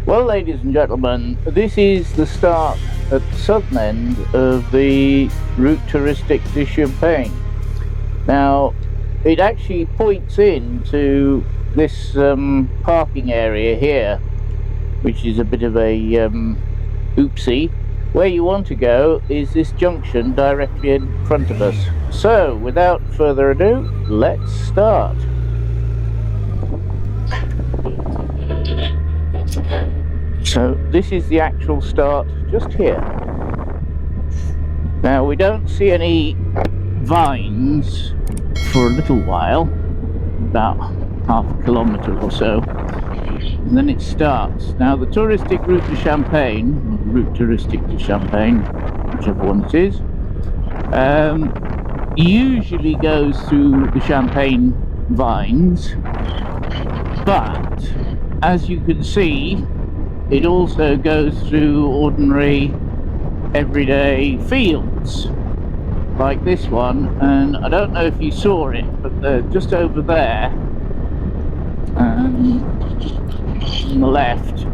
Well, ladies and gentlemen, this is the start at the southern end of the Route Touristique de Champagne. Now, it actually points into this parking area here, which is a bit of a oopsie. Where you want to go is this junction directly in front of us. So, without further ado, let's start. So this is the actual start just here. Now we don't see any vines for a little while, about half a kilometre or so, and then it starts. Now the Touristique Route de Champagne, or Route Touristique de Champagne, whichever one it is, usually goes through the champagne vines, but as you can see, it also goes through ordinary everyday fields like this one, and I don't know if you saw it, but just over there on the left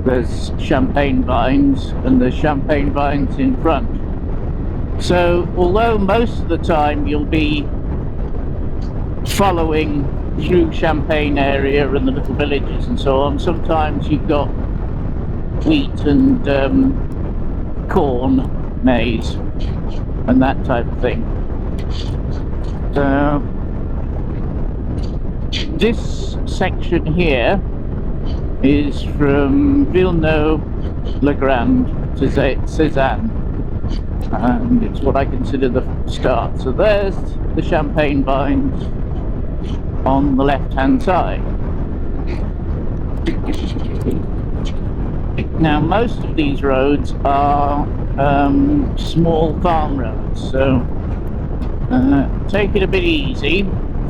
there's champagne vines, and there's champagne vines in front. So although most of the time you'll be following through Champagne area and the little villages and so on, sometimes you've got wheat and corn, maize and that type of thing. So this section here is from Villenauxe-la-Grande to Sezanne, and it's what I consider the start. So there's the champagne vines on the left hand side. Now most of these roads are small farm roads, so take it a bit easy,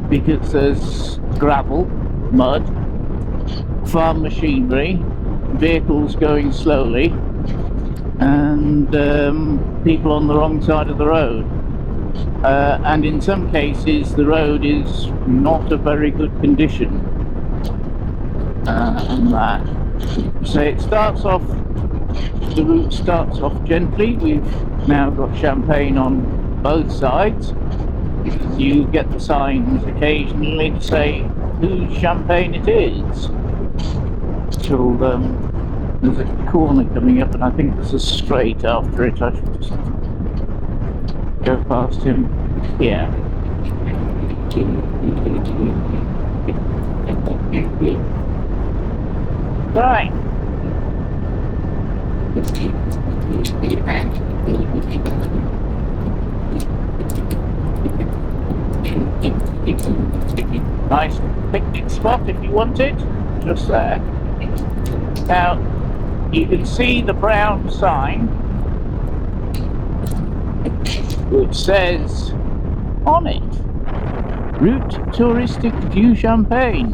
because there's gravel, mud, farm machinery, vehicles going slowly, and people on the wrong side of the road. And in some cases the road is not a very good condition on that. So it starts off, the route starts off gently. We've now got champagne on both sides. You get the signs occasionally to say whose champagne it is. Till there's a corner coming up, and I think there's a straight after it. I should just go past him here. Right. Nice picnic spot if you want it, just there. Now you can see the brown sign which says on it Route Touristique du Champagne,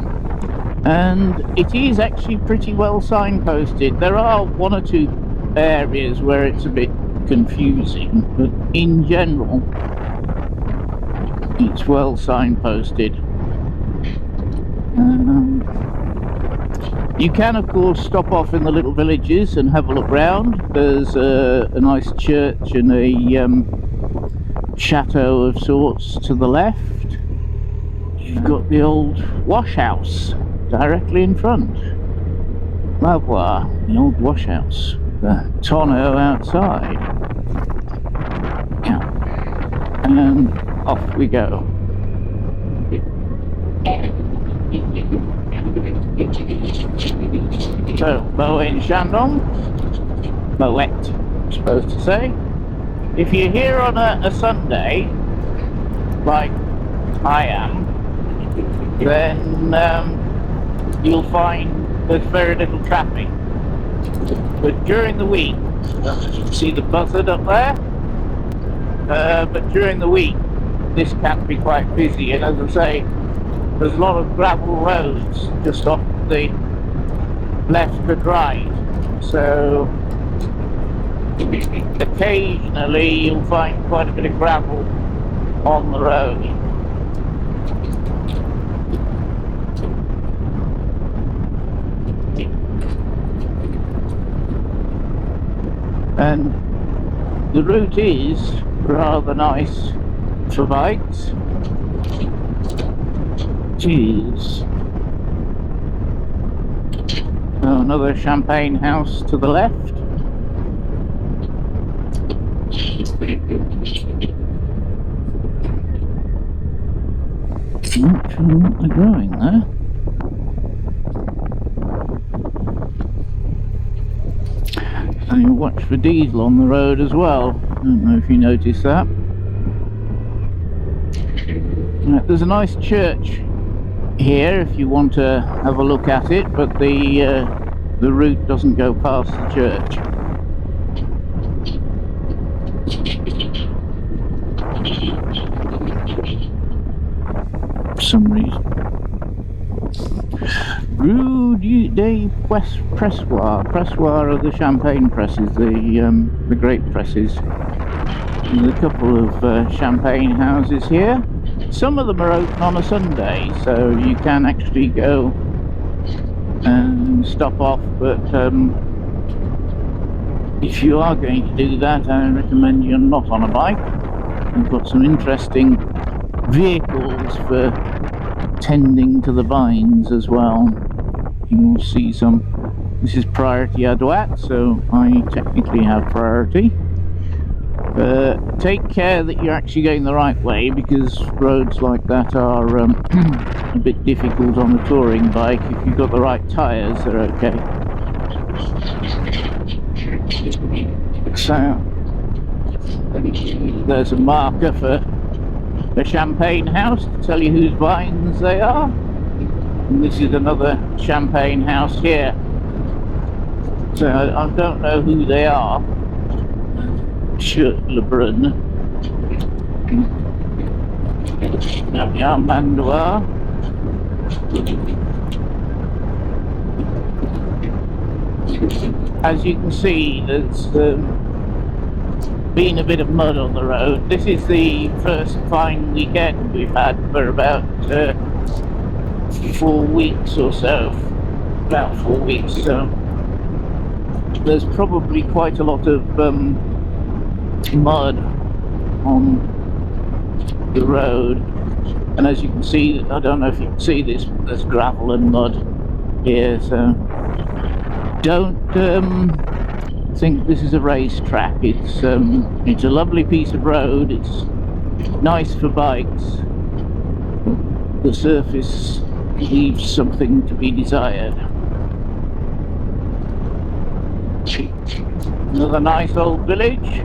and it is actually pretty well signposted. There are one or two areas where it's a bit confusing, but in general it's well signposted. You can of course stop off in the little villages and have a look round. There's a nice church and a chateau of sorts to the left. You've got the old wash house directly in front. 𝗪𝗲𝗏, the old wash house. The tonneau outside. Yeah. And off we go. So, 𝗪𝗏𝗏𝗏, I'm supposed to say. If you're here on a Sunday, like I am, then you'll find there's very little traffic. But during the week, you can see the buzzard up there, but during the week this can be quite busy, and as I say, there's a lot of gravel roads just off the left and right, so occasionally you'll find quite a bit of gravel on the road. And the route is rather nice for bikes. Cheers. Another champagne house to the left. Not sure what they're growing there. So you watch for diesel on the road as well. I don't know if you noticed that. There's a nice church here if you want to have a look at it, but the route doesn't go past the church. For some reason. 𝗪𝗏𝗪𝗏𝗪. Pressoir are the champagne presses, the grape presses. There's a couple of champagne houses here. Some of them are open on a Sunday, so you can actually go and stop off, but if you are going to do that, I recommend you're not on a bike. We've got some interesting vehicles for tending to the vines as well. You will see some. This is priority à droite, so I technically have priority. Take care that you're actually going the right way, because roads like that are a bit difficult on a touring bike. If you've got the right tyres, they're okay. So there's a marker for the champagne house to tell you whose vines they are. And this is another champagne house here. So I don't know who they are. 𝗪𝗵𝗵𝗵𝗵 𝗪𝗵𝗵𝗵𝗵𝗵. As you can see, there's been a bit of mud on the road. This is the first fine weekend we've had for about 4 weeks or so. About 4 weeks, so there's probably quite a lot of mud on the road, and as you can see, I don't know if you can see this, but there's gravel and mud here, so don't think this is a racetrack. It's a lovely piece of road. It's nice for bikes. The surface leaves something to be desired. Another nice old village.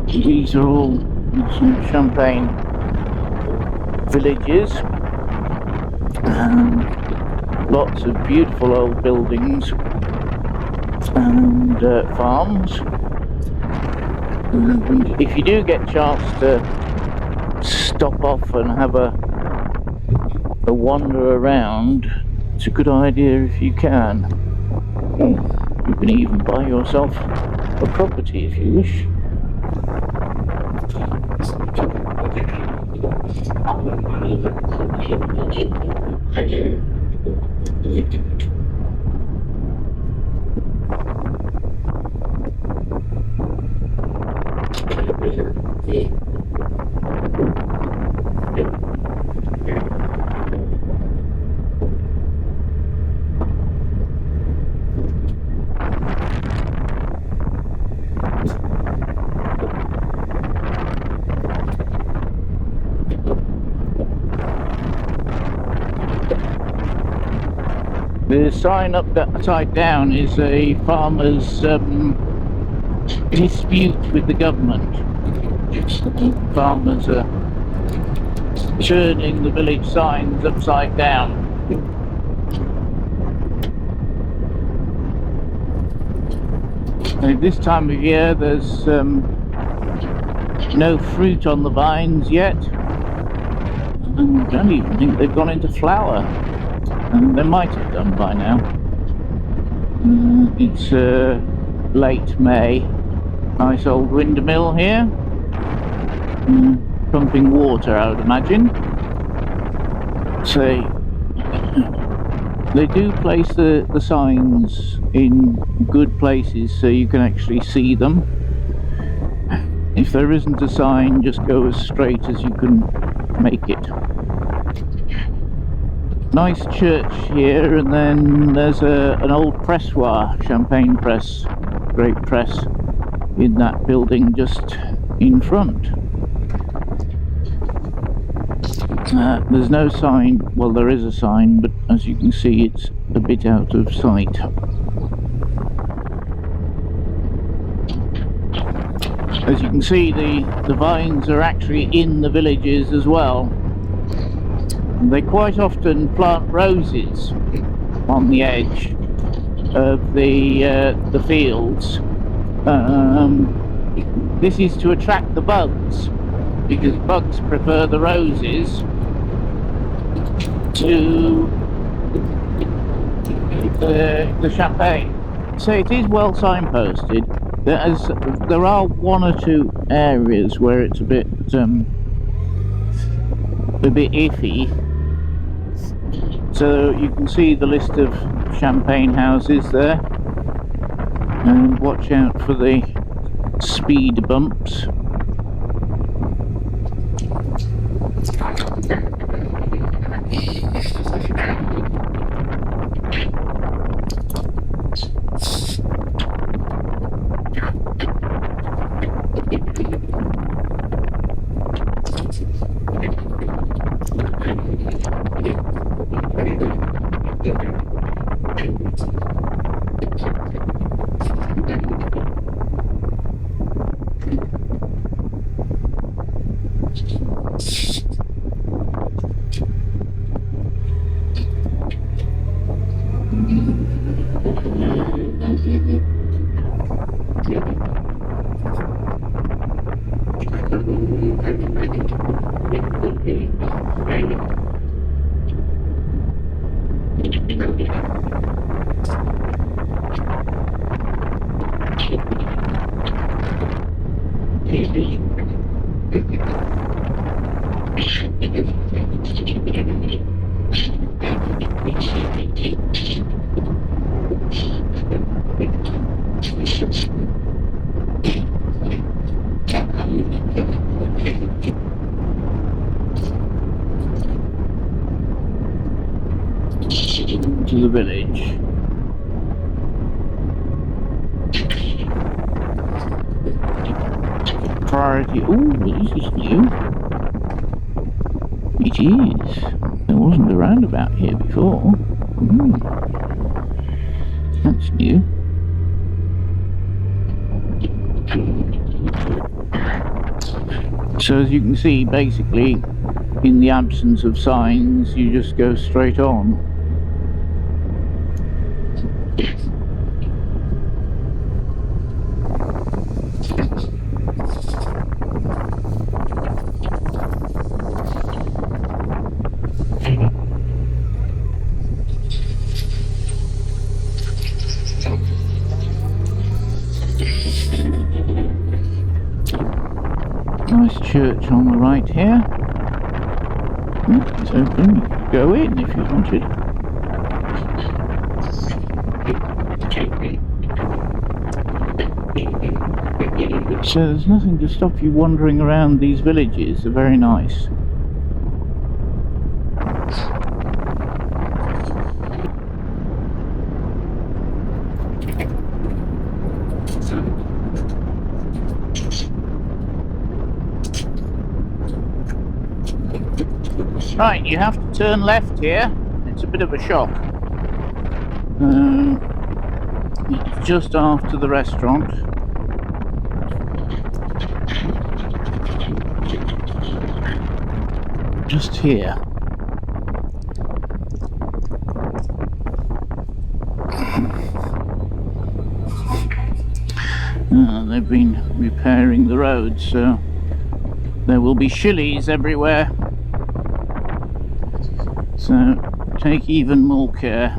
These are all champagne villages. Lots of beautiful old buildings and farms. And if you do get a chance to stop off and have a wander around, it's a good idea if you can. You can even buy yourself a property if you wish. The sign upside down is a farmer's dispute with the government. Farmers are turning the village signs upside down. And this time of year there's no fruit on the vines yet. I don't even think they've gone into flower. They might have done by now. It's late May. Nice old windmill here. Pumping water, I would imagine. say, they do place the signs in good places so you can actually see them. If there isn't a sign, just go as straight as you can make it. Nice church here, and then there's an old pressoir, champagne press, great press, in that building just in front. There's no sign, well there is a sign, but as you can see it's a bit out of sight. As you can see, the vines are actually in the villages as well. They quite often plant roses on the edge of the fields. This is to attract the bugs, because bugs prefer the roses to the champagne. So it is well signposted. There are one or two areas where it's a bit iffy. So you can see the list of champagne houses there, and watch out for the speed bumps. To the village. Priority. Oh, this is new. It is. There wasn't a roundabout here before. That's new. So as you can see, basically, in the absence of signs, you just go straight on. Nice church on the right here. It's open. You can go in if you wanted. So there's nothing to stop you wandering around these villages. They're very nice. Right, you have to turn left here. It's a bit of a shock. It's just after the restaurant. Just here. They've been repairing the road, so there will be shillies everywhere. So take even more care.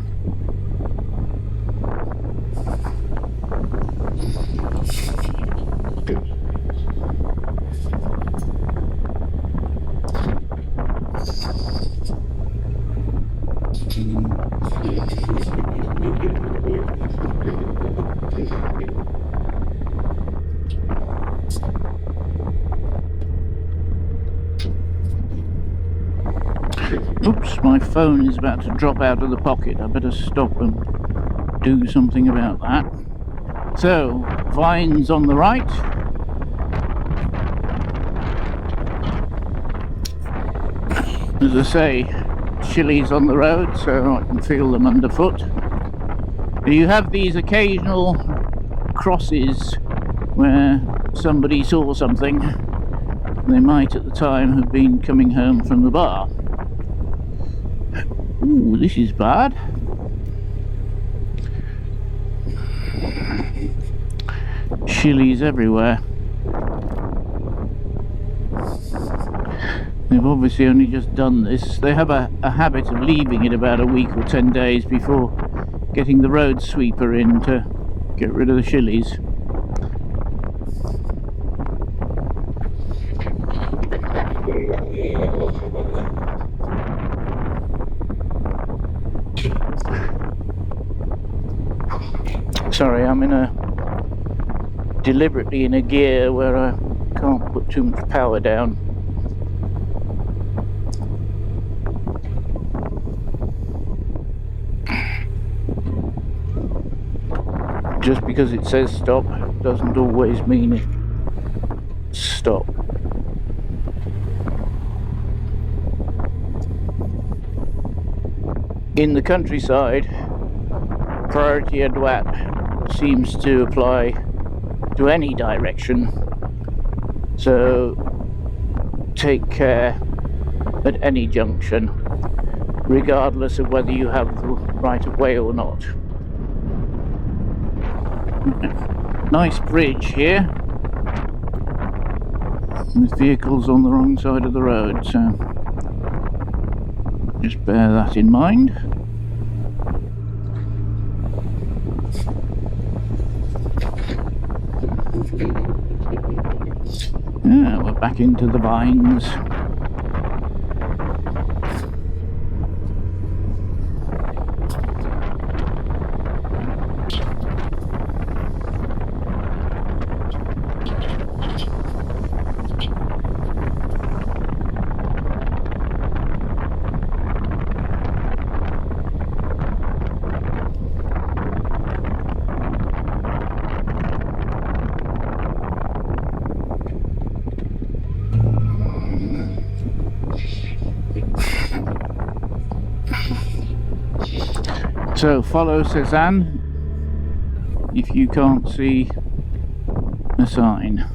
Oops, my phone is about to drop out of the pocket. I better stop and do something about that. So, vines on the right. As I say, chilies on the road, so I can feel them underfoot. You have these occasional crosses where somebody saw something. They might at the time have been coming home from the bar. Ooh, this is bad. Chilies everywhere. They've obviously only just done this. They have a habit of leaving it about a week or 10 days before getting the road sweeper in to get rid of the chilies. Sorry, I'm deliberately in a gear where I can't put too much power down. Just because it says stop doesn't always mean it stop. In the countryside, 𝗪𝗏𝗏 seems to apply to any direction, so take care at any junction, regardless of whether you have the right of way or not. Nice bridge here, with vehicles on the wrong side of the road, so just bear that in mind. Yeah, we're back into the vines. So follow Sezanne if you can't see a sign.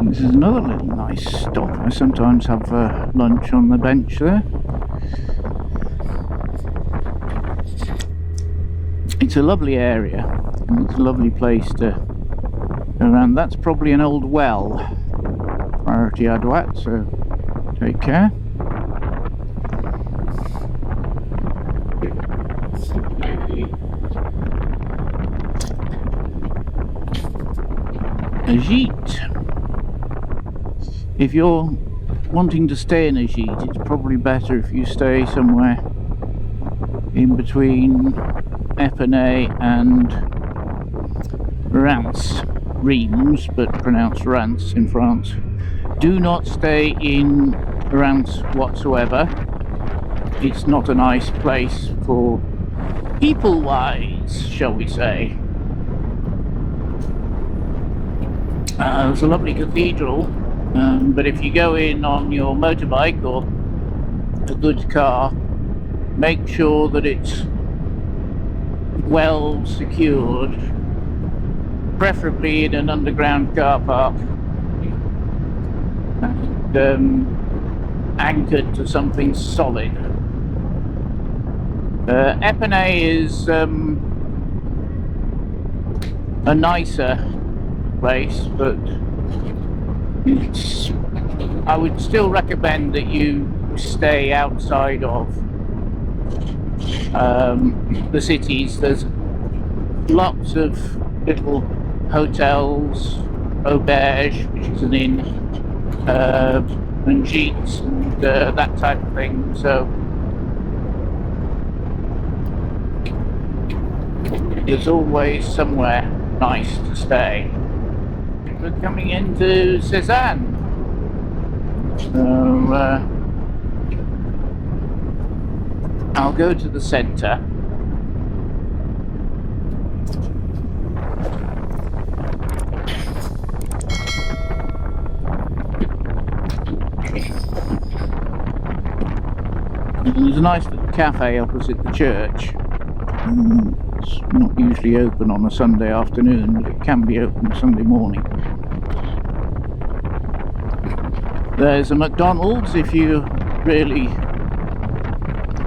This is another little nice stop. I sometimes have lunch on the bench there. It's a lovely area, and it's a lovely place to go around. That's probably an old well, 𝗪𝗏𝗏, so take care. 𝗤𝗓𝗏. If you're wanting to stay in 𝗤𝗓𝗏, it's probably better if you stay somewhere in between Épinay and Reims, but pronounced Reims in France. Do not stay in Reims whatsoever. It's not a nice place for people-wise, shall we say. There's a lovely cathedral, but if you go in on your motorbike or a good car, make sure that it's well secured, preferably in an underground car park, and anchored to something solid. Épinay is a nicer place, but I would still recommend that you stay outside of the cities. There's lots of little hotels, auberge, which is an inn, and gîtes, and that type of thing. So there's always somewhere nice to stay. We're coming into Sezanne. So I'll go to the centre. There's a nice little cafe opposite the church. It's not usually open on a Sunday afternoon, but it can be open Sunday morning. There's a McDonald's if you're really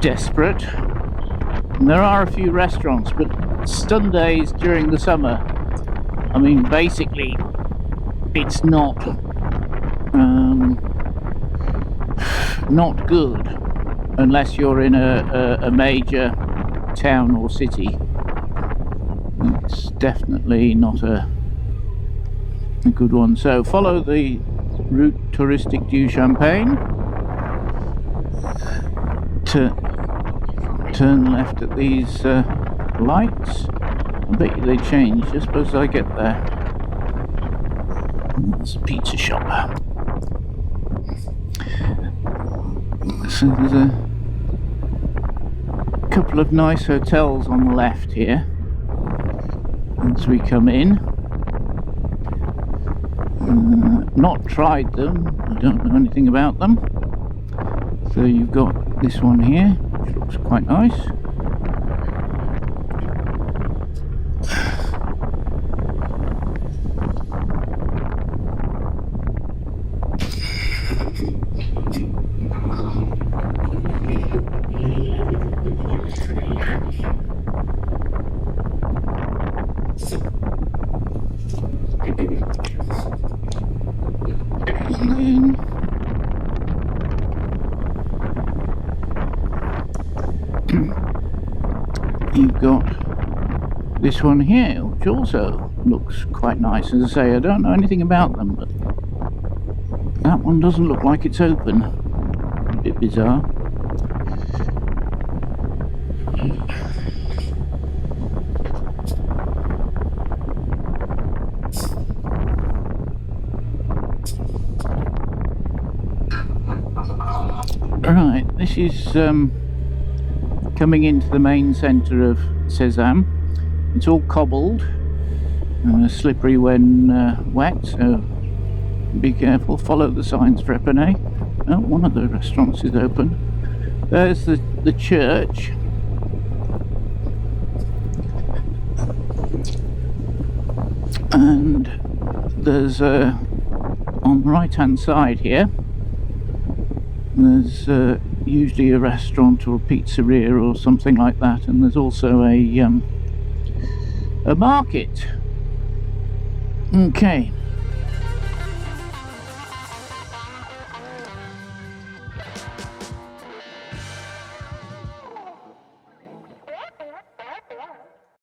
desperate. And there are a few restaurants, but Sundays during the summer, I mean, basically, it's not good unless you're in a major town or city. It's definitely not a good one. So follow the route touristique du Champagne, turn left at these lights. I bet you they change just as I get there. There's a pizza shop. So there's a couple of nice hotels on the left here as we come in. Not tried them, I don't know anything about them. So you've got this one here, which looks quite nice. You've got this one here, which also looks quite nice. As I say, I don't know anything about them, but that one doesn't look like it's open. A bit bizarre. Right, this is coming into the main centre of Sezanne. It's all cobbled, slippery when wet, so be careful, follow the signs for 𝗪𝗵𝗵𝗵. Oh, one of the restaurants is open. There's the church. And there's on the right hand side here, there's usually a restaurant or a pizzeria or something like that, and there's also a market. Okay.